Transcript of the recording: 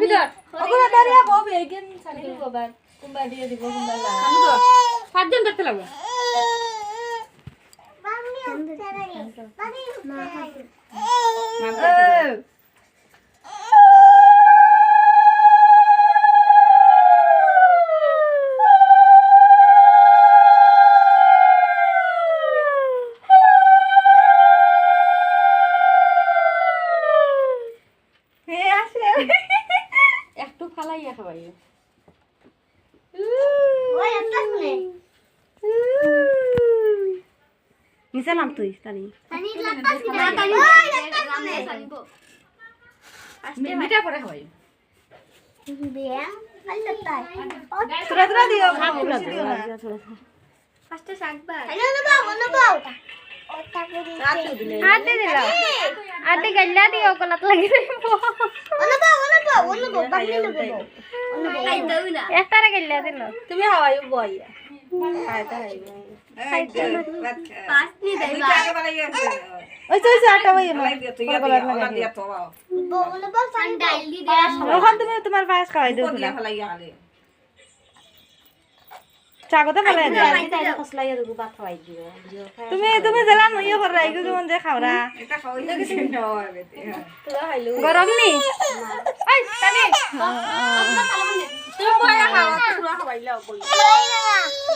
ভিতর ওগুলা দাঁড়িয়ে ববে এগেন ছাড়ি দিব বাবা কুম্বা দিয়ে দিব কুম্বা লা আমি তো সাতজন দেখতে লাগবে একটু ফালাইয়া খাওয়াই নিচে নাম তুই তানি মিঠা করে খাওয়াই তোরা তোরা দিও পুরা দিও না আতে দিলা আতে গল্লা দিও কলাত লাগি একটারে গল্লা দিল তুমি হাওয়াই বইয়া খাইতা হাইবা ওই তো আটা বই না ওখান তুমি তোমার পায়েস খাওয়াই দিও চাগতে ফেলে খসলাইয়া দেবো ভাত খাওয়াই দিও তুমি তুমি জেলা নইও কর রাইগো কেমন যে খাওরা গরম নি এই তানি তুমি বয়া খাওয়া পুরা খাওয়াইলা বল